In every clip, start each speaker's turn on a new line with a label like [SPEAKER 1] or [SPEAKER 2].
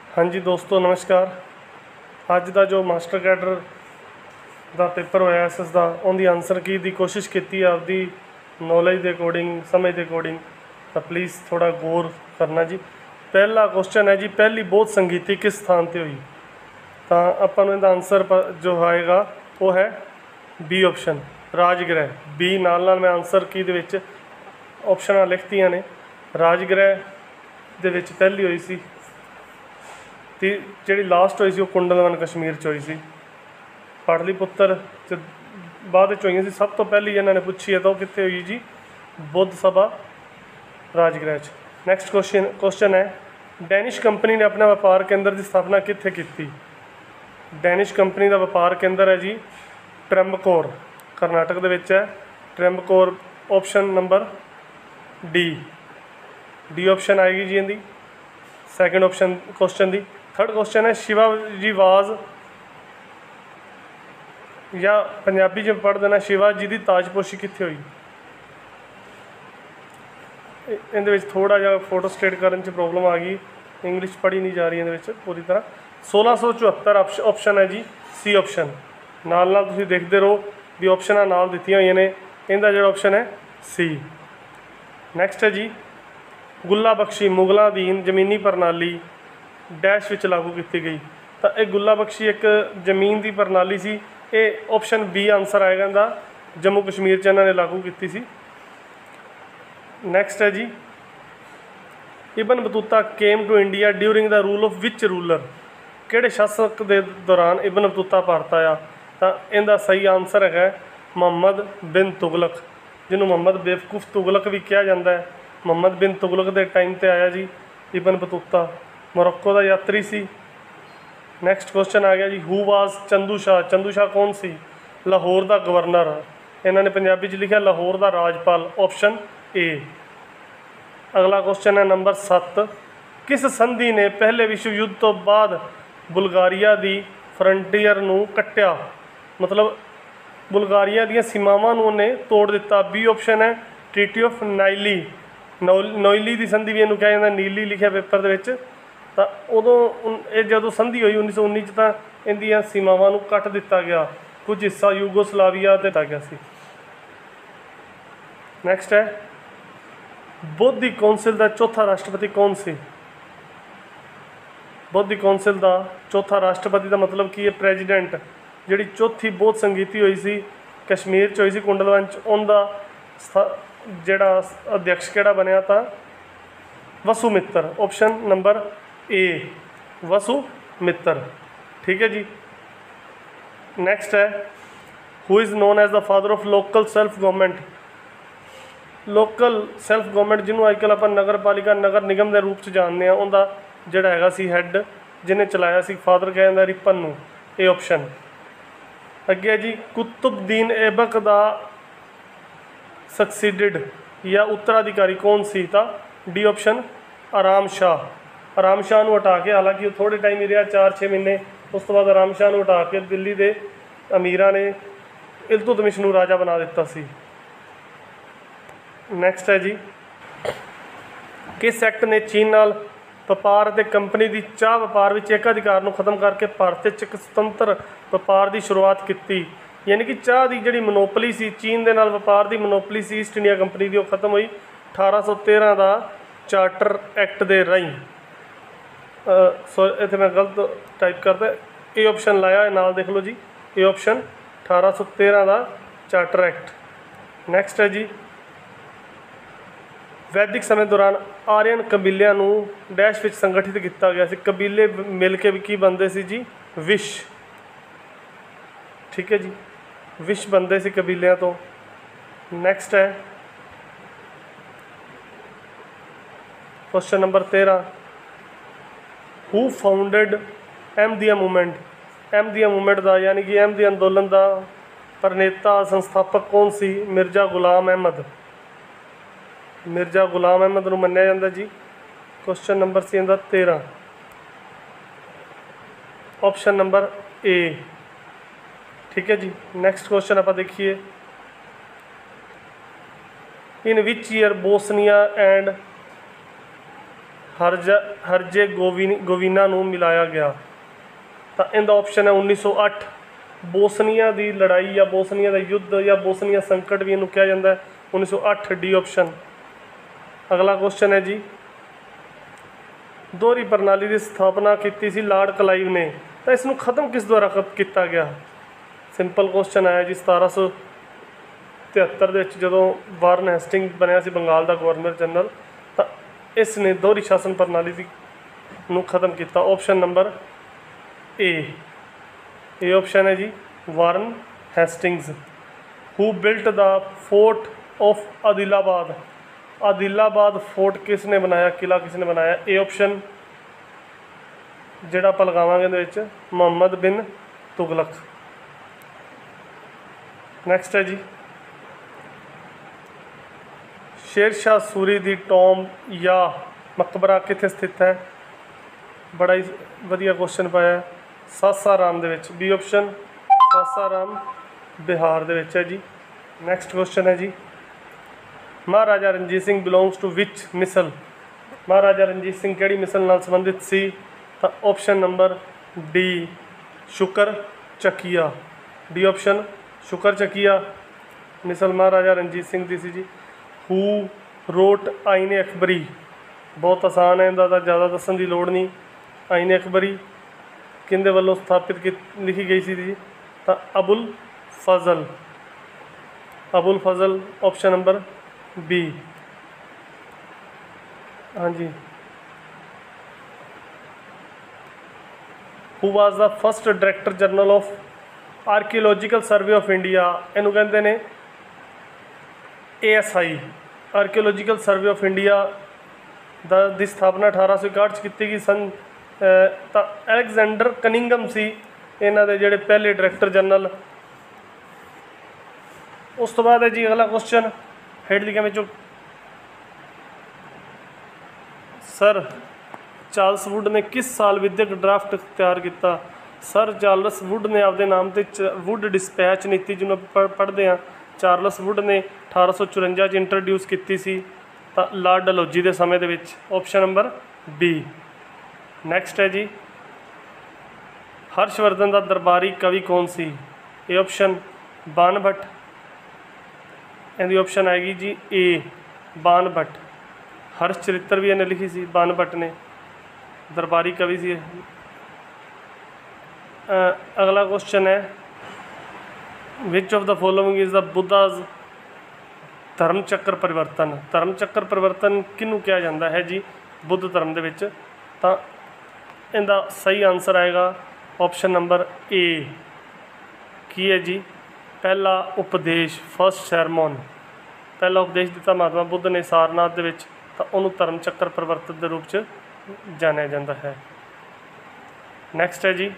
[SPEAKER 1] हाँ जी दोस्तों नमस्कार। अज का जो मास्टर कैडर का पेपर होया SS का उनकी आंसर की दी कोशिश की आपकी नॉलेज के अकॉर्डिंग समझ के अकॉर्डिंग, तो प्लीज़ थोड़ा गौर करना जी। पहला क्वेश्चन है जी, पहली बहुत संगीति किस स्थान पर हुई? तो अपन इसका आंसर जो आएगा वो है बी ऑप्शन राजगृह। बी नाल मैं आंसर की ऑप्शन लिखतियाँ ने। राजगृह दे पहली हुई सी, जी लास्ट हुई सी कुंडलवन कश्मीर च हुई सी। पाटलीपुत्र च बाद हुई सी, सब तो पहली इन्होंने पूछी है तो कितने हुई जी? बुद्ध सभा राजगृह च। नैक्सट क्वेश्चन है, डैनिश कंपनी ने अपने व्यापार केंद्र की स्थापना कित्थे की? डैनिश कंपनी का व्यापार केंद्र है जी ट्रंबकोर, कर्नाटक के विच है ट्रंबकोर। ऑप्शन नंबर डी ऑप्शन आएगी जी इनकी सैकेंड ऑप्शन क्वेश्चन दी। थर्ड क्वेश्चन है, शिवाजी वाज या पंजाबी च पढ़ देना शिवाजी की ताजपोशी कित्थे हुई? इन थोड़ा जहा फोटो स्टेट करने च प्रॉब्लम आ गई, इंग्लिश पढ़ी नहीं जा रही ये पूरी तरह। 1674 ऑप्शन है जी सी ऑप्शन। नाल नाल तुसीं देखते रहो भी ऑप्शन नाल दित्तियां हुई ने, इनका जो ऑप्शन है सी। नैक्सट है जी, गुल्ला बख्शी मुगलों अधीन जमीनी प्रणाली डैश विच लागू की गई? तो यह गुल्ला बख्शी एक जमीन की प्रणाली सी। ये ऑप्शन बी आंसर आएगा इनका, जम्मू कश्मीर च इन्होंने लागू की सी। नैक्सट है जी, Ibn Battuta came to India during the rule of which ruler? किहड़े शासक के दौरान इबन बतूता भारत आया? तो इनका सही आंसर है मुहम्मद बिन तुगलक, जिन्होंने मुहम्मद बेवकूफ तुगलक भी कहा जाता है। मुहम्मद बिन तुगलक के टाइम पर आया जी इबन बतूता, मोरक्को का यात्री सी। नैक्सट क्वेश्चन आ गया जी, हु वाज चंदू शाह? चंदू शाह कौन सी? लाहौर का गवर्नर। इन्होंने पंजाबी च लिखा लाहौर का राजपाल, ऑप्शन ए। अगला क्वेश्चन है नंबर 7, किस संधि ने पहले विश्व युद्ध तो बाद बुल्गारिया की फ्रंटीयर नूं कट्टिया? मतलब बुल्गारिया दी सीमावां नूं ने तोड़ दिता। बी ऑप्शन है ट्रीटी ऑफ नोइली की संधि भी इन्हों कहा जाता, नीली लिखा पेपर के। तो उदों जो संधि हुई 1919 तो इनदियां सीमावां नूं कट दिता गया, कुछ हिस्सा यूगोस्लाविया ते दिता गया सी। नैक्सट है, बौद्धिक कौंसिल का चौथा राष्ट्रपति कौन सी? बौद्धिक कौंसिल का चौथा राष्ट्रपति का मतलब की है प्रेजिडेंट। जी चौथी बौद्ध संगीति हुई सी कश्मीर च हुई सी कुंडलवन च, उनका जड़ा अध्यक्ष केड़ा बनया था? Vasumitra, option number A Vasumitra. ठीक है जी। नैक्सट है, who is known as the father of local self government? Local self government जिन्होंने अजकल आप नगर पालिका नगर निगम के रूप में जानते हैं, उनका जोड़ा है सी हैड जिन्हें चलाया सी फादर कहा जाता रिपन नूं, ए ऑप्शन। अगे है जी, कुतुबुद्दीन ऐबक का सक्सीडेड या उत्तराधिकारी कौन सी? था डी ऑप्शन आराम शाह। आराम शाह को हटा के, हालांकि थोड़े टाइम ही रहा 4-6 महीने, उस तो बाद आराम शाह को हटा के दिल्ली के अमीरां ने इल्तुतमिश नूं राजा बना दिता सी। नैक्सट है जी, किस एक्ट ने चीन नाल व्यापार ते कंपनी की चाह व्यापार में एकाधिकार को खत्म करके भारत च एक सुतंत्र व्यापार की शुरुआत की? यानी कि चाह की जी मनोपली सी, चीन के नाल व्यापार की मनोपली सी ईस्ट इंडिया कंपनी की, खत्म हुई 1813 का चार्टर एक्ट के राही। इतने मैं गलत टाइप करता, ए ऑप्शन लाया है नाल देख लो जी, ए ऑप्शन 1813 का चार्टर एक्ट। नैक्सट है जी, वैदिक समय दौरान आर्यन कबीलियां नूं डैश विच संगठित किया गया सी? कबीले मिल के की बनते सी जी? विश। ठीक है जी, विश बनते सी कबीलियां तो। नैक्सट है question number 13, who founded Ahmadiyya movement? Ahmadiyya movement का यानी कि अहमदी अंदोलन का प्रणेता संस्थापक कौन सी? मिर्जा गुलाम अहमद। मिर्जा गुलाम अहमद नूं मन्निया जाता जी। क्वेश्चन नंबर सी इनका 13, ऑप्शन नंबर ए। ठीक है जी। नैक्सट क्वेश्चन आप देखिए, इन विच ईयर बोसनिया एंड हरजेगोविना नूं मिलाया गया। तो इनका ऑप्शन है 1908। बोसनिया की लड़ाई या बोसनिया का युद्ध या बोसनिया संकट भी इन्हू कहा जाता है 1908, डी ऑप्शन। अगला क्वेश्चन है जी, दोहरी प्रणाली की स्थापना की सी लॉर्ड क्लाइव ने, तो इसनू खत्म किस द्वारा किया गया। सिंपल क्वेश्चन आया जी 1773 जो वारन हेस्टिंग बनया सी बंगाल का गवर्नर जनरल, तो इसने दोहरी शासन प्रणाली नू खत्म किया। ऑप्शन नंबर ए ऑप्शन है जी Warren Hastings. Who built the fort of Adilabad, Adilabad fort किसने बनाया, किला किसने बनाया। ए ऑप्शन जोड़ा आप लगावे मोहम्मद बिन तुगलक। नैक्सट है जी, शेरशाह सूरी दी टॉम या मकबरा कित्थे स्थित है। बड़ा ही वधिया क्वेश्चन पाया, सासाराम दे विच, बी ऑप्शन सासाराम बिहार दे विच है जी। नैक्सट क्वेश्चन है जी, Maharaja Ranjit Singh belongs to which misl, Maharaja Ranjit Singh किहड़ी मिसल नाल संबंधित सी। तो option number D Sukerchakia, D option Sukerchakia मिसल महाराजा रणजीत सिंह दी सी जी। हू रोट आईने अकबरी, बहुत आसान है, इनका ज़्यादा दसन की लोड़ नहीं। आईने अकबरी किंदे वालों स्थापित की लिखी गई सी जी। तो Abul Fazal, Abul Fazal option number B. हाँ जी, who was the first director general of archaeological survey of India, इनू कहते हैं ASI, archaeological survey of India दी स्थापना 1861 की गई सन। तो एलेक्जेंडर कनिंगम सी इन्हां दे जिहड़े पहले डायरैक्टर जनरल। उस तो बाद है जी अगला क्वेश्चन, हेठ लिखा में सर चार्ल्स वुड ने किस साल विद्यक ड्राफ्ट तैयार किया। सर चार्ल्स वुड ने आपके नाम से वुड डिस्पैच नीति जिन्होंने पढ़ते हैं, चार्ल्स वुड ने 1854 इंट्रोड्यूस की सी, तो लॉर्ड डलहौजी के समय के विच। Option number B. नैक्सट है जी, हर्षवर्धन का दरबारी कवि कौन सी। ए ऑप्शन बाण भट्ट, इनकी ऑप्शन आएगी जी ए बाण भट्ट। हर्ष चरित्र भी इन्हें लिखी सी बाण भट्ट ने, दरबारी कवि सी। अगला क्वेश्चन है, विच of the following is the Buddha's धर्म चक्र परिवर्तन। धर्म चक्र परिवर्तन किनू कहा जाता है जी बुद्ध धर्म के विच। तो इनका सही आंसर आएगा ऑप्शन नंबर ए की है जी पहला उपदेश, फर्स्ट सैरमोन। पहला उपदेश दिता महात्मा बुद्ध ने सारनाथ के विच, तो उन्होंने धर्म चक्र परिवर्तन के रूप से जाना जाता है। नैक्सट है जी,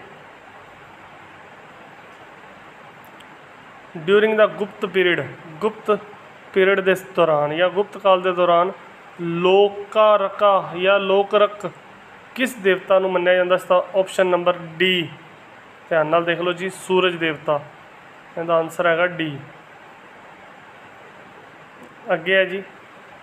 [SPEAKER 1] ड्यूरिंग द गुप्त पीरियड के दौरान या गुप्त काल के दौरान लोकारका या लोकरक किस देवता को मन्या जाता। इसका ऑप्शन नंबर डी, ध्यान नाल देख लो जी, सूरज देवता। इसका आंसर है डी। अगे है जी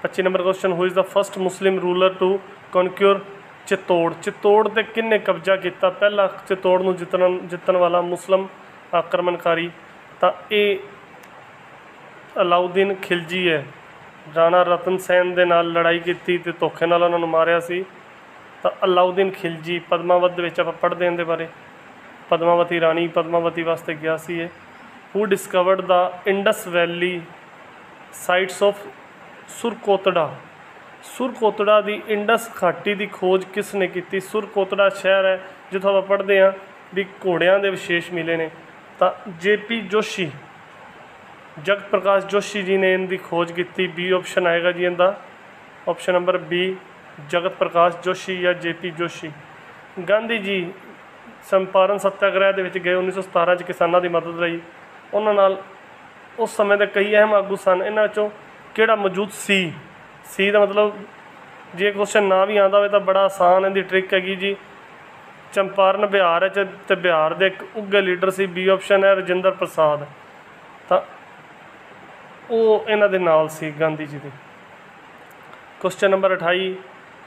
[SPEAKER 1] 25 number question, who is the first Muslim ruler to conquer Chittor. Chittor ते किन्ने कब्जा किया, पहला चित्तौड़ नूं जितन वाला मुस्लिम आक्रमणकारी। तो ये अलाउद्दीन खिलजी है, राणा रतन सेन दे नाल लड़ाई की तो धोखे नाल उन्होंने मारिया सी। तो अलाउद्दीन खिलजी पद्मावत विच आप पढ़ते हैं बारे, पद्मावती राणी पद्मावती वास्ते गया सी। Who discovered the Indus valley sites of Surkotada. Surkotada की इंडस घाटी की खोज किसने की। सुरकोतड़ा शहर है जिथों आप पढ़ते हैं भी घोड़ियां के विशेष मिले ने। तो JP जोशी, जगत प्रकाश जोशी जी ने इनकी खोज की। बी ऑप्शन आएगा जी इनका, option number B Jagat Prakash Joshi या JP जोशी। गांधी जी चंपारण सत्याग्रह के गए 1917 किसानों की मदद लई। उन्होंने उस समय के कई अहम आगू सन, इन्हों चों किहड़ा मौजूद सी का मतलब जे क्वेश्चन ना भी आता हो तो बड़ा आसान इनकी ट्रिक हैगी जी। चंपारण बिहार है तो बिहार के एक उगे लीडर से। बी ऑप्शन है राजेंद्र प्रसाद। तो ਉਹ ਇਹਨਾਂ ਦੇ ਨਾਲ ਸੀ ਗਾਂਧੀ ਜੀ ਦੇ। Question number 28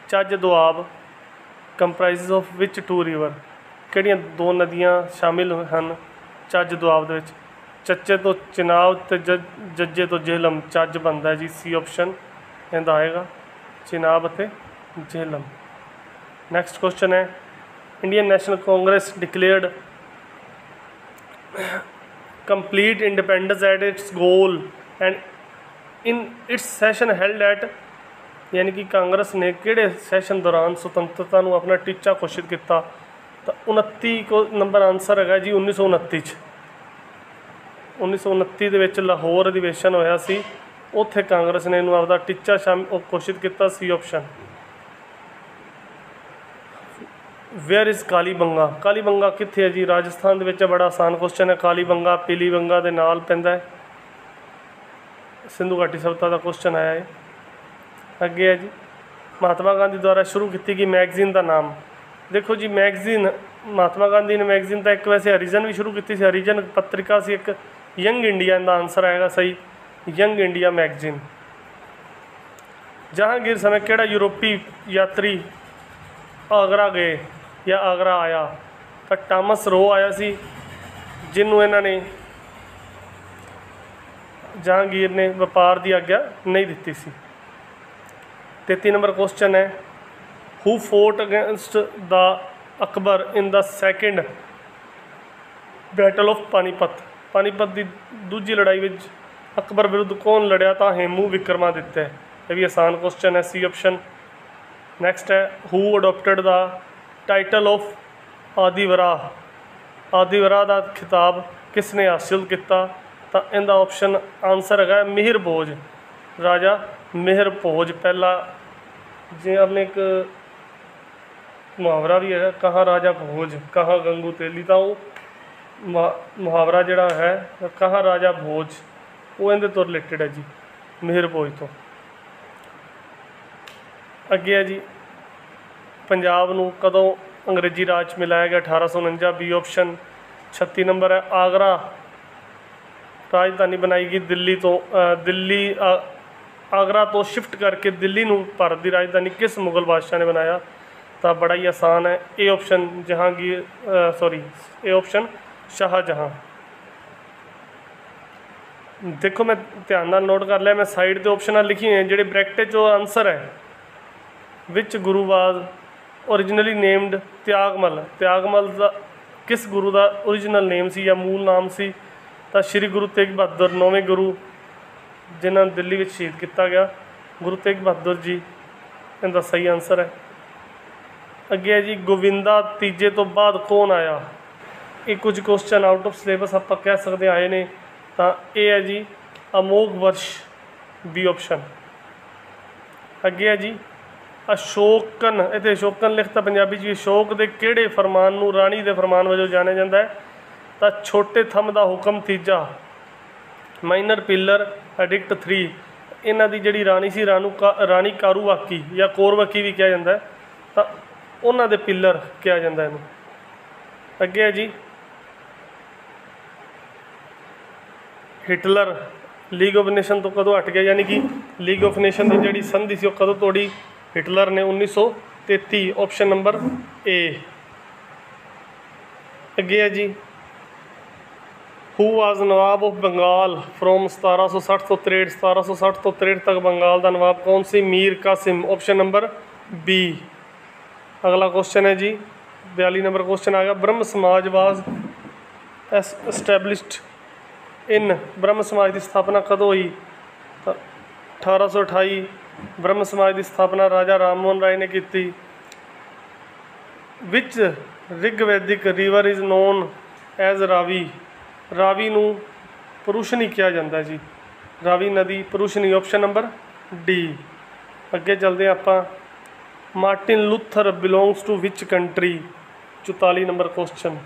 [SPEAKER 1] Chaj Doab comprises of which two river, ਕਿਹੜੀਆਂ ਦੋ ਨਦੀਆਂ ਸ਼ਾਮਿਲ ਹਨ ਚੱਜ ਦੁਆਬ ਦੇ ਵਿੱਚ? ਚੱਚੇ ਤੋਂ ਚਨਾਬ ਤੇ ਜੱਜੇ ਤੋਂ ਜੇਹਲਮ ਚੱਜ ਬਣਦਾ ਜੀ, ਸੀ ਆਪਸ਼ਨ ਇਹਦਾ ਆਏਗਾ ਚਨਾਬ ਅਤੇ ਜੇਹਲਮ। ਨੈਕਸਟ ਕੁਐਸਚਨ ਹੈ Indian national Congress declared complete independence at its goal and in its session held at, यानी कि कांग्रेस ने किहड़े सैशन दौरान सुतंत्रता नूं अपना टीचा घोषित किया? तो 29 को नंबर आंसर है जी 1929 1929 ਦੇ ਵਿੱਚ ਲਾਹੌਰ ਅਧਿਵੇਸ਼ਨ ਹੋਇਆ ਸੀ, ਉੱਥੇ ਕਾਂਗਰਸ ਨੇ ਇਹਨੂੰ ਆਪਦਾ ਟੀਚਾ ਘੋਸ਼ਿਤ ਕੀਤਾ, ਸੀ option. Where is Kalibanga, Kalibanga ਕਿੱਥੇ ਹੈ ਜੀ? ਰਾਜਸਥਾਨ ਦੇ ਵਿੱਚ। ਬੜਾ ਆਸਾਨ ਕੁਐਸਚਨ ਹੈ। ਕਾਲੀਬੰਗਾ ਪੀਲੀਬੰਗਾ ਦੇ ਨਾਲ ਪੈਂਦਾ ਹੈ, ਸਿੰਧੂ ਘਾਟੀ ਸਭਿਅਤਾ ਦਾ ਕੁਐਸਚਨ ਆਇਆ ਹੈ। ਅੱਗੇ ਹੈ ਜੀ ਮਹਾਤਮਾ ਗਾਂਧੀ ਦੁਆਰਾ ਸ਼ੁਰੂ ਕੀਤੀ ਗਈ ਮੈਗਜ਼ੀਨ ਦਾ ਨਾਮ। ਦੇਖੋ ਜੀ ਮੈਗਜ਼ੀਨ ਮਹਾਤਮਾ ਗਾਂਧੀ ਨੇ ਮੈਗਜ਼ੀਨ ਤਾਂ ਇੱਕ ਵੈਸੇ ਹਰੀਜਨ ਵੀ ਸ਼ੁਰੂ ਕੀਤੀ ਸੀ, ਹਰੀਜਨ ਪੱਤਰਿਕਾ ਸੀ ਇੱਕ। ਯੰਗ ਇੰਡੀਆ ਦਾ ਆਨਸਰ ਆਏਗਾ ਸਹੀ, ਯੰਗ ਇੰਡੀਆ ਮੈਗਜ਼ੀਨ। ਜਹਾਂਗੀਰ ਸਮੇਂ ਕਿਹੜਾ ਯੂਰਪੀ ਯਾਤਰੀ ਆਗਰਾ ਗਏ ਜਾਂ ਆਗਰਾ ਆਇਆ? ਤਾਂ ਟਾਮਸ ਰੋ ਆਇਆ ਸੀ, ਜਿਹਨੂੰ ਇਹਨਾਂ ਨੇ ਜਹਾਂਗੀਰ ਨੇ ਵਪਾਰ ਦੀ ਆਗਿਆ ਨਹੀਂ ਦਿੱਤੀ ਸੀ। 33 ਨੰਬਰ ਕੁਐਸਚਨ ਹੈ who fought against the Akbar in the second battle of Panipat, Panipat ਦੀ ਦੂਜੀ ਲੜਾਈ ਵਿੱਚ ਅਕਬਰ ਵਿਰੁੱਧ ਕੌਣ ਲੜਿਆ? ਤਾਂ ਹੇਮੂ ਵਿਕਰਮਾਦਿੱਤਿਆ। ਇਹ ਵੀ ਆਸਾਨ ਕੁਐਸਚਨ ਹੈ, ਸੀ ਆਪਸ਼ਨ। ਨੈਕਸਟ ਹੈ ਹੂ ਅਡੋਪਟਡ ਦਾ ਟਾਈਟਲ ਆਫ ਆਦੀਵਰਾ, ਆਦੀਵਰਾ ਦਾ ਖਿਤਾਬ ਕਿਸ ਨੇ ਹਾਸਿਲ ਕੀਤਾ? ਤਾਂ ਇਹਦਾ ਆਪਸ਼ਨ ਆਨਸਰ ਹੈਗਾ ਮਿਹਰ ਭੋਜ, ਰਾਜਾ ਮਿਹਰ ਭੋਜ ਪਹਿਲਾ। ਜੇ ਆਪਣੇ ਇੱਕ ਮੁਹਾਵਰਾ ਵੀ ਹੈਗਾ ਕਹਾਂ ਰਾਜਾ ਭੋਜ ਕਹਾਂ ਗੰਗੂ ਤੇਲੀ, ਤਾਂ ਉਹ ਮੁਹਾਵਰਾ ਜਿਹੜਾ ਹੈ ਕਹਾਂ ਰਾਜਾ ਭੋਜ, ਉਹ ਇਹਦੇ ਤੋਂ ਰਿਲੇਟਡ ਹੈ ਜੀ, ਮਿਹਰ ਭੋਜ ਤੋਂ। ਅੱਗੇ ਹੈ ਜੀ ਪੰਜਾਬ ਨੂੰ ਕਦੋਂ ਅੰਗਰੇਜ਼ੀ ਰਾਜ 'ਚ ਮਿਲਾਇਆ ਗਿਆ? 1849, ਬੀ ਆਪਸ਼ਨ। 36 ਨੰਬਰ ਹੈ ਆਗਰਾ ਰਾਜਧਾਨੀ ਬਣਾਈ ਗਈ ਦਿੱਲੀ ਤੋਂ, ਆਗਰਾ ਤੋਂ ਸ਼ਿਫਟ ਕਰਕੇ ਦਿੱਲੀ ਨੂੰ ਭਾਰਤ ਦੀ ਰਾਜਧਾਨੀ ਕਿਸ ਮੁਗਲ ਬਾਦਸ਼ਾਹ ਨੇ ਬਣਾਇਆ? ਤਾਂ ਬੜਾ ਹੀ ਆਸਾਨ ਹੈ, ਏ ਆਪਸ਼ਨ ਜਹਾਂਗੀਰ, ਏ ਆਪਸ਼ਨ ਸ਼ਾਹਜਹਾਂ। ਦੇਖੋ ਮੈਂ ਧਿਆਨ ਨਾਲ ਨੋਟ ਕਰ ਲਿਆ, ਮੈਂ ਸਾਈਡ 'ਤੇ ਆਪਸ਼ਨਾਂ ਲਿਖੀਆਂ ਹੋਈਆਂ, ਜਿਹੜੇ ਬ੍ਰੈਕਟ 'ਚ ਉਹ ਆਨਸਰ ਹੈ ਵਿਚ ਗੁਰੂ ਵਾਜ਼ ਓਰੀਜਨਲੀ ਨੇਮਡ ਤਿਆਗਮਲ, ਤਿਆਗਮਲ ਦਾ ਕਿਸ ਗੁਰੂ ਦਾ ਓਰੀਜਨਲ ਨੇਮ ਸੀ ਜਾਂ ਮੂਲ ਨਾਮ ਸੀ? ਤਾਂ ਸ਼੍ਰੀ ਗੁਰੂ ਤੇਗ ਬਹਾਦਰ, 9ਵੇਂ ਗੁਰੂ ਜਿਨ੍ਹਾਂ ਨੂੰ ਦਿੱਲੀ ਵਿੱਚ ਸ਼ਹੀਦ ਕੀਤਾ ਗਿਆ, ਗੁਰੂ ਤੇਗ ਬਹਾਦਰ ਜੀ ਇਹਦਾ ਸਹੀ ਆਨਸਰ ਹੈ। ਅੱਗੇ ਹੈ ਜੀ ਗੋਵਿੰਦਾ ਤੀਜੇ ਤੋਂ ਬਾਅਦ ਕੌਣ ਆਇਆ? ਇਹ ਕੁਝ ਕੁਐਸਚਨ ਆਊਟ ਆਫ ਸਿਲੇਬਸ ਆਪਾਂ ਕਹਿ ਸਕਦੇ ਆਏ ਨੇ, ਤਾਂ ਇਹ ਹੈ ਜੀ ਅਮੋਘ ਵਰਸ਼, ਬੀ ਆਪਸ਼ਨ। ਅੱਗੇ ਹੈ ਜੀ ਅਸ਼ੋਕਨ, ਇੱਥੇ ਅਸ਼ੋਕਨ ਲਿਖਤਾ ਪੰਜਾਬੀ 'ਚ ਵੀ। ਅਸ਼ੋਕ ਦੇ ਕਿਹੜੇ ਫਰਮਾਨ ਨੂੰ ਰਾਣੀ ਦੇ ਫਰਮਾਨ ਵਜੋਂ ਜਾਣਿਆ ਜਾਂਦਾ ਹੈ? ਤਾਂ ਛੋਟੇ ਥੰਮ ਦਾ ਹੁਕਮ ਤੀਜਾ, ਮਾਈਨਰ ਪਿਲਰ, ਐਡਿਕਟ 3। ਇਹਨਾਂ ਦੀ ਜਿਹੜੀ ਰਾਣੀ ਸੀ ਰਾਣੀ ਕਾਰੂਵਾਕੀ ਜਾਂ ਕੋਰਵਾਕੀ ਵੀ ਕਿਹਾ ਜਾਂਦਾ ਹੈ, ਤਾਂ ਉਹਨਾਂ ਦੇ ਪਿਲਰ ਕਿਹਾ ਜਾਂਦਾ ਇਹਨੂੰ। ਅੱਗੇ ਹੈ ਜੀ ਹਿਟਲਰ ਲੀਗ ਆਫ ਨੇਸ਼ਨ ਤੋਂ ਕਦੋਂ ਹਟ ਗਿਆ? ਯਾਨੀ ਕਿ ਲੀਗ ਆਫ ਨੇਸ਼ਨ ਦੀ ਜਿਹੜੀ ਸੰਧੀ ਸੀ ਉਹ ਕਦੋਂ ਤੋੜੀ? ਹਿਟਲਰ ਨੇ 1933, ਆਪਸ਼ਨ ਨੰਬਰ ਏ। ਅੱਗੇ ਹੈ ਜੀ ਹੂ ਵਾਜ਼ ਨਵਾਬ ਆਫ ਬੰਗਾਲ ਫਰੋਮ 1760 ਤੋਂ 63, 1760 ਤੋਂ 63 ਤੱਕ ਬੰਗਾਲ ਦਾ ਨਵਾਬ ਕੌਣ ਸੀ? Mir Qasim, option number B. ਅਗਲਾ ਕੁਐਸਚਨ ਹੈ ਜੀ 42 ਨੰਬਰ ਕੁਐਸਚਨ ਆ ਗਿਆ ਬ੍ਰਹਮ ਸਮਾਜ ਵਾਜ਼ ਐਸਟੈਬਲਿਸ਼ਡ ਇਨ, ਬ੍ਰਹਮ ਸਮਾਜ ਦੀ ਸਥਾਪਨਾ ਕਦੋਂ ਹੋਈ? ਤਾਂ 1828 ਬ੍ਰਹਮ ਸਮਾਜ ਦੀ ਸਥਾਪਨਾ ਰਾਜਾ ਰਾਮ ਮੋਹਨ ਰਾਏ ਨੇ ਕੀਤੀ। Which Rigvedic river is known as Ravi, Ravi ਨੂੰ ਪੁਰੂਸ਼ਨੀ ਕਿਹਾ ਜਾਂਦਾ ਜੀ, ਰਾਵੀ ਨਦੀ ਪੁਰੂਸ਼ਨੀ, ਆਪਸ਼ਨ ਨੰਬਰ ਡੀ। ਅੱਗੇ ਚੱਲਦੇ ਆਪਾਂ Martin Luther belongs to which country, 44 number question.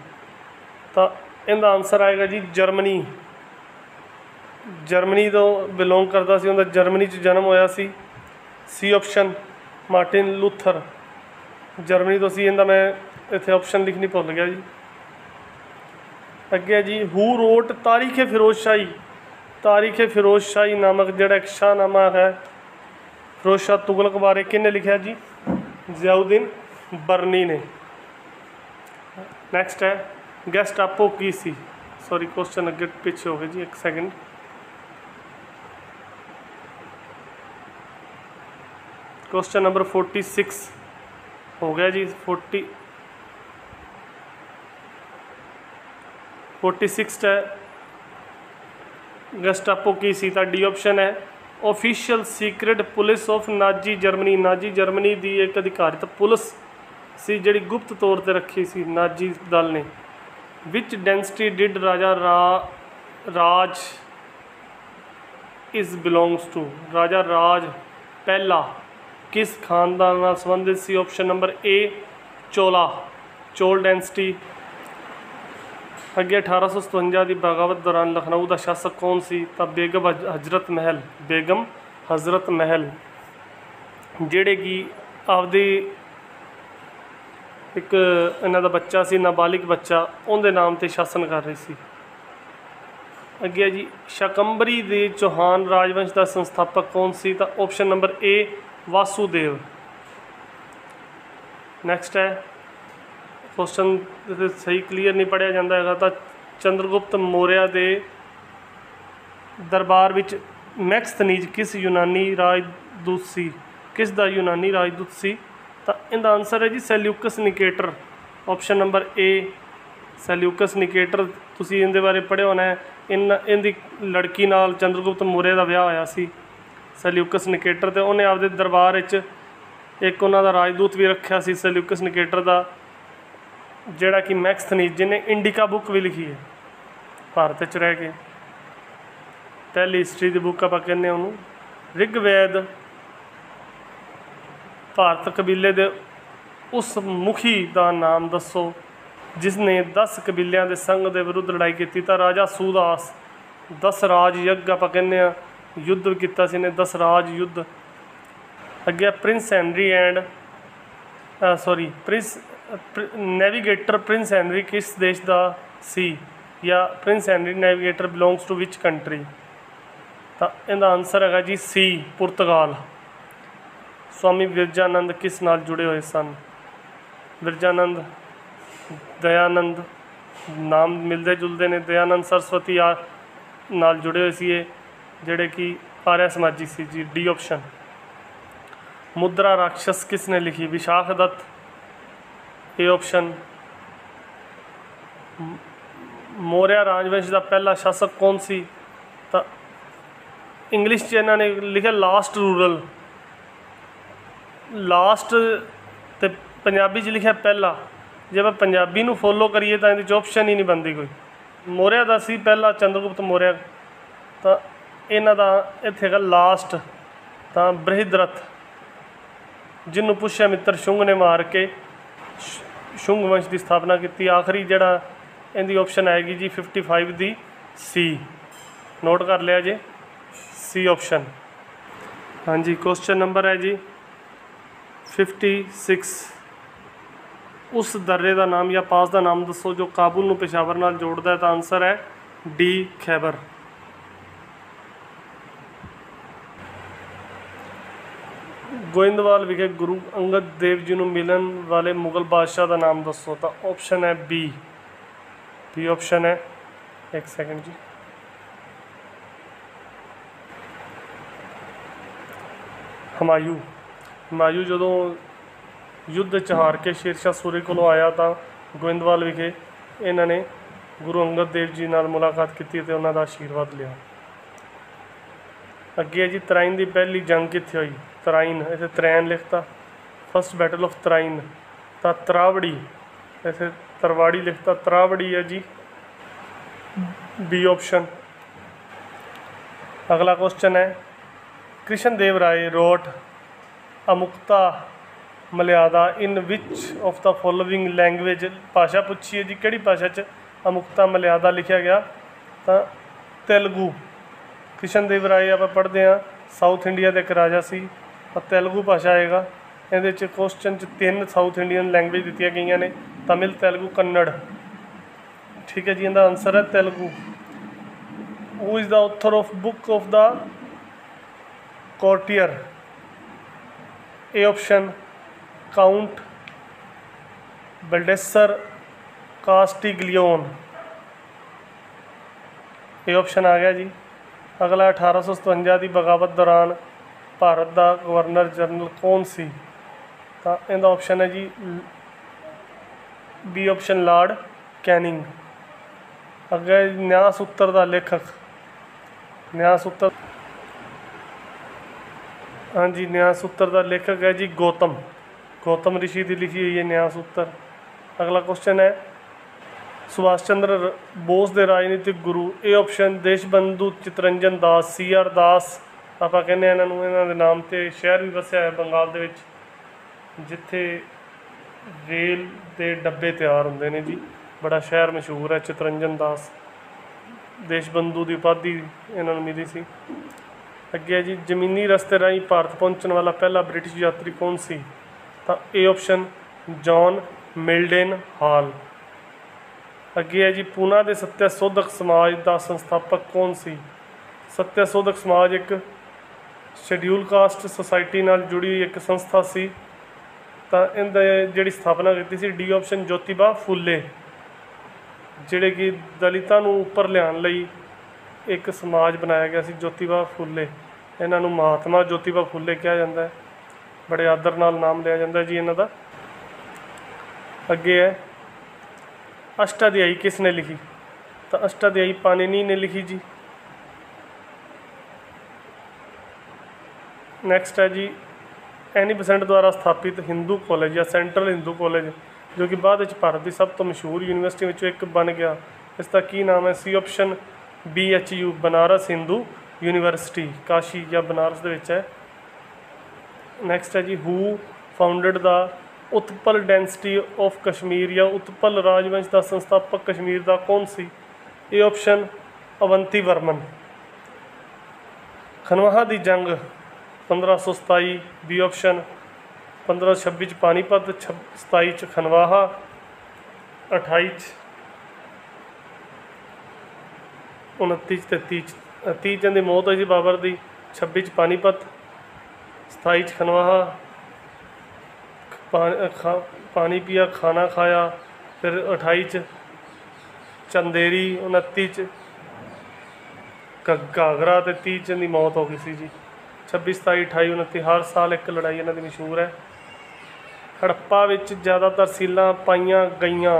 [SPEAKER 1] ਤਾਂ ਇਹਦਾ ਆਨਸਰ ਆਏਗਾ ਜੀ ਜਰਮਨੀ, ਜਰਮਨੀ ਤੋਂ ਬਿਲੋਂਗ ਕਰਦਾ ਸੀ, ਉਹਦਾ ਜਰਮਨੀ 'ਚ ਜਨਮ ਹੋਇਆ ਸੀ, ਸੀ ਆਪਸ਼ਨ ਮਾਰਟਿਨ ਲੂਥਰ ਜਰਮਨੀ ਤੋਂ ਸੀ। ਇਹਦਾ ਮੈਂ ਇੱਥੇ ਆਪਸ਼ਨ ਲਿਖਣੀ ਭੁੱਲ ਗਿਆ ਜੀ। ਅੱਗੇ ਜੀ ਹੂ ਰੋਟ ਤਾਰੀਖ ਫਿਰੋਜ਼ ਸ਼ਾਹੀ, तारीख फिरोज शाही नामक जिहड़ा एक शाहनामा है फिरोज शाह तुगलक बारे किन्ने लिखा जी? ज़ियाउद्दीन बरनी ने। नैक्सट है गैस्टापो की सी, सॉरी क्वेश्चन अगे पीछे हो गए जी, एक सेकंड। क्वेश्चन नंबर 46 हो गया जी। 46 है गैस्टापो की सी का डी ऑप्शन है official secret police of Nazi Germany. Nazi Germany की एक अधिकारित पुलिस सी जिहड़ी गुप्त तौर पर रखी सी नाजी दल ने। Which dynasty did Raja Raj is belongs to. Raja Raj पहला किस खानदान नाल संबंधित सी? Option number A Chola, Chola dynasty. अगे 1857 की बगावत दौरान लखनऊ का शासक कौन सी? तो बेगम हजरत महल, बेगम हजरत महल जिहड़े कि आपदी एक इन्हां दा बच्चा सी, नाबालिग बच्चा, उनके नाम से शासन कर रही सी। अगे जी शाकंभरी दे चौहान राजवंश का संस्थापक कौन सी? तो ऑप्शन नंबर ए वासुदेव। नैक्सट है क्वेश्चन सही क्लीयर नहीं पढ़िया जाता है तो चंद्रगुप्त मौर्य के दरबार विच मैक्सथनीज किस यूनानी राजदूत सी? किस दा यूनानी राजदूत सी? तो इनका आंसर है जी Seleucus Nicator. Option number A Seleucus Nicator. तुसी इनके बारे पढ़िया होना है। इनकी लड़की नाल चंद्रगुप्त मौर्य का विआह होया सी सैल्यूकस निकेटर, तो उन्हें आपदे दरबार एक उन्हों का राजदूत भी रखा सी सैल्यूकस निकेटर का, जिहड़ा कि मैक्सथनीज जिन्हें इंडिका बुक भी लिखी है भारत च रह के। पहली हिस्टरी की बुक आप कहने उन्होंने। ऋग्वेद भारत कबीले दे उस मुखी का नाम दसो जिसने 10 कबीलों के संघ के विरुद्ध लड़ाई की। तो राजा सूदास 10 राज यज्ञ आप कहने युद्ध किया सी ने, 10 राज युद्ध। अगे prince Henry and sorry prince navigator prince Henry किस देश का सी? या prince Henry navigator belongs to which country? तो इनका आंसर है जी सी पुर्तगाल। स्वामी विरजानंद किस नाल जुड़े हुए सन? विरजानंद दयानंद नाम मिलते जुलते ने। दयानंद सरस्वती नाल जुड़े हुए सी जिहड़े कि आर्य समाजी सी जी, डी ऑप्शन। मुद्रा राक्षस किसने लिखी? Vishakha Datta, A option. मौर्य राजवंश का पहला शासक कौन सी? तो इंग्लिश च इन्होंने लिखा लास्ट रूरल, लास्ट तो पंजाबी च लिखा पहला। जब आप पंजाबी नूं फॉलो करिए तो ये ऑप्शन ही नहीं बनती कोई। मौर्य का सी पहला चंद्रगुप्त मौर्य, तो इन्हों का इत्थे है लास्ट। तो बृहद्रथ जिन्होंने पुष्यमित्र शुंग ने मार के शुंग वंश की स्थापना की। आखिरी जड़ा इनकी ऑप्शन आएगी जी 55 दी सी, नोट कर लिया जी, सी ऑप्शन। हाँ जी क्वेश्चन नंबर है जी 56। उस दर्रे का नाम या पास का नाम दसो जो काबुल नूं पेशावर नाल जोड़ता है। तो आंसर है डी खैबर। गोइंदवाल विखे गुरु अंगद देव जी नूं मिलन वाले मुगल बादशाह का नाम दसो। तो ऑप्शन है बी, बी ऑप्शन है। एक सेकंड जी, हमायूं। हमायूं जो युद्ध च हार के शेरशाह सूरी को आया तो गोइंदवाल विखे इन्होंने गुरु अंगद देव जी नाल मुलाकात की तो उन्होंने आशीर्वाद लिया। अगे जी तराइन की पहली जंग कित्थे हुई? तराइन, इसे त्रैन लिखता। First battle of Tarain. तो त्रावड़ी, इसे तरवाड़ी लिखता। त्रावड़ी है जी, बी ऑप्शन। अगला क्वेश्चन है Krishna Deva Raya wrote Amuktamalyada in which of the following language? भाषा पूछी है जी, किहड़ी भाषा च अमुक्ता मलयादा लिखा गया? तो तेलुगू। कृष्ण देव राय आप पढ़ते हैं साउथ इंडिया के एक राजा सी, और तेलुगू भाषा आएगा। ये क्वेश्चन 3 साउथ इंडियन लैंग्वेज दी गई ने, तमिल, तेलुगू, कन्नड़। ठीक है जी, इनका आंसर है Telugu. Who is the author of book of the courtier? A option count Baldassare Castiglione. ये ऑप्शन आ गया जी। अगला 1857 की बगावत दौरान भारत का गवर्नर जनरल कौन सी? तो इनका ऑप्शन है जी बी ऑप्शन लॉर्ड कैनिंग। अगे न्याय सूत्र का लेखक, न्याय सूत्र, हाँ जी न्याय सूत्र का लेखक है जी गौतम ऋषि की लिखी हुई है न्याय सूत्र। अगला क्वेश्चन है सुभाष चंद्र बोस के राजनीतिक गुरु? A option Deshbandhu Chittaranjan Das, C R Das आप कहने इन्हों के नाम से शहर भी वसिया है बंगाल के जिथे रेल के डब्बे तैयार होंगे ने जी, बड़ा शहर मशहूर है चितरंजन दास। देशबंधु की उपाधि इन्होंने मिली सी। अगे है जी जमीनी रस्ते राही भारत पहुँचने वाला पहला ब्रिटिश यात्री कौन सी? तो ए ऑप्शन जॉन मिल्डेन हॉल। अगे है जी पूना के सत्यशोधक समाज का संस्थापक कौन सी? सत्यशोधक समाज एक शेड्यूल कास्ट सोसाइटी नाल जुड़ी हुई एक संस्था सी। तो इनकी जी स्थापना की C D option Jyotiba Phule, जिहड़े कि दलितां नूं उपर लियाउण लई एक समाज बनाया गया सी ज्योतिबा फुले। इन्हों महात्मा ज्योतिबा फुले कहा जाता है, बड़े आदर नाल नाम लिया जाता है जी इन्हों का। अगे है अष्टाध्यायी किसने लिखी? तो अष्टाध्यायी पाणिनि ने लिखी जी। नेक्स्ट है जी एनी बेसेंट द्वारा स्थापित हिंदू कॉलेज या सेंट्रल हिंदू कॉलेज जो कि बाद भारत की सब तो मशहूर यूनिवर्सिटी में एक बन गया, इसका की नाम है? C option BHU Banaras Hindu university, Kashi या बनारस दे विच है। नैक्सट है जी who founded the Utpala dynasty of Kashmir या उत्पल राजवंश का संस्थापक कश्मीर का कौन सी? A option Avanti Varman. खनवाहा की जंग 1527, बी ऑप्शन 1526 पानीपत, 27 खनवाहा, 28 29 33 30 की मौत हुई बाबर की, 26 पानीपत, 27 खनवाहा, पानी पिया खाना खाया, फिर 28 चंदेरी, 29 घाघरा, तो 30 की मौत हो गई सी जी। 26 27 28 29 हर साल एक लड़ाई इन्हों की मशहूर है। हड़प्पा विच ज़्यादातर सीलां पाइयां गईयां,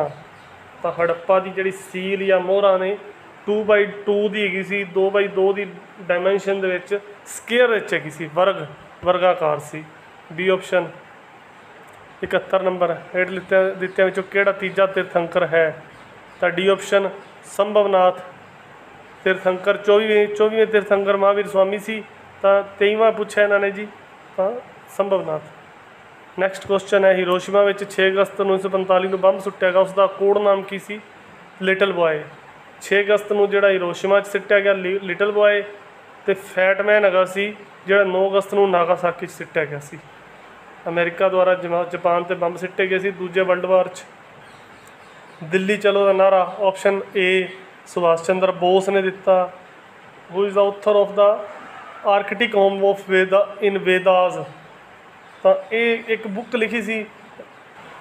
[SPEAKER 1] तो हड़प्पा की जी सील या मोहरा ने 2x2 की हैगी सी, 2x2 की डायमेंशन के स्केयर हैगी सी, वर्गाकार सी। बी ऑप्शन 71 नंबर हेठ दित्तियां विचों किहड़ा तीजा तीर्थंकर है? तो डी ऑप्शन संभवनाथ तीर्थंकर। 24वें तीर्थंकर महावीर स्वामी सी, तो 23वां पूछा इन्होंने जी, तो संभवनाथ। नैक्सट क्वेश्चन है हिरोशिमा में 6 अगस्त 1945 को बंब सुट्टिया गया, उसका कोड नाम की सी? Little boy. 6 अगस्त को जो हिरोशिमा सुट्टिया गया लिटल बॉय, तो फैटमैन हैगा सी जिहड़ा 9 अगस्त को नागासाकी सुट्टिया गया सी। अमेरिका द्वारा जापान से बंब सिट्टे गए सी दूजे वर्ल्ड वार च। दिल्ली चलो का नारा ऑप्शन ए सुभाष चंद्र बोस ने दिता। Who is the author of the arctic home of in Vedas? तो ये एक बुक लिखी सी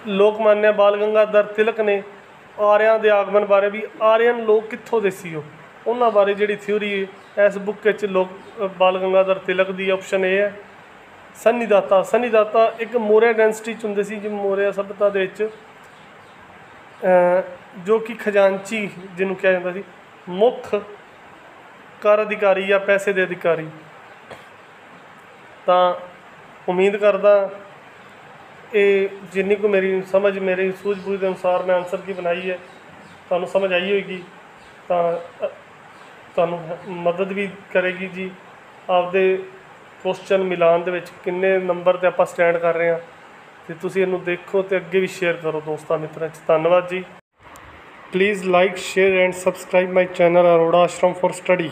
[SPEAKER 1] लोकमान्य बाल गंगाधर तिलक ने आर्यां के आगमन बारे भी, आर्यन लोग कित्थों दे सी उन्होंने बारे जी थ्योरी इस बुक लोक बाल गंगाधर तिलक की। ऑप्शन ए है सन्नीदाता एक मौर्य डेंसिटी होंगे सी, जो मौर्य सभ्यता दे विच जो कि खजांची जिन्होंने कहा जाता सी मुख कर अधिकारी या पैसे के अधिकारी। तो उम्मीद करदा ये जिन्नी को मेरी समझ मेरी सूझबूझ के अनुसार मैं आंसर की बनाई है तुहानूं समझ आई होगी, तो तुहानूं मदद भी करेगी जी आपदे क्वेश्चन मिलान दे विच किन्ने नंबर ते आपां स्टैंड कर रहे हैं। तो तुसीं इहनूं देखो तो अगे भी शेयर करो दोस्तां मित्रों च। धन्नवाद जी। Please like share and subscribe my channel Arora Ashram for study.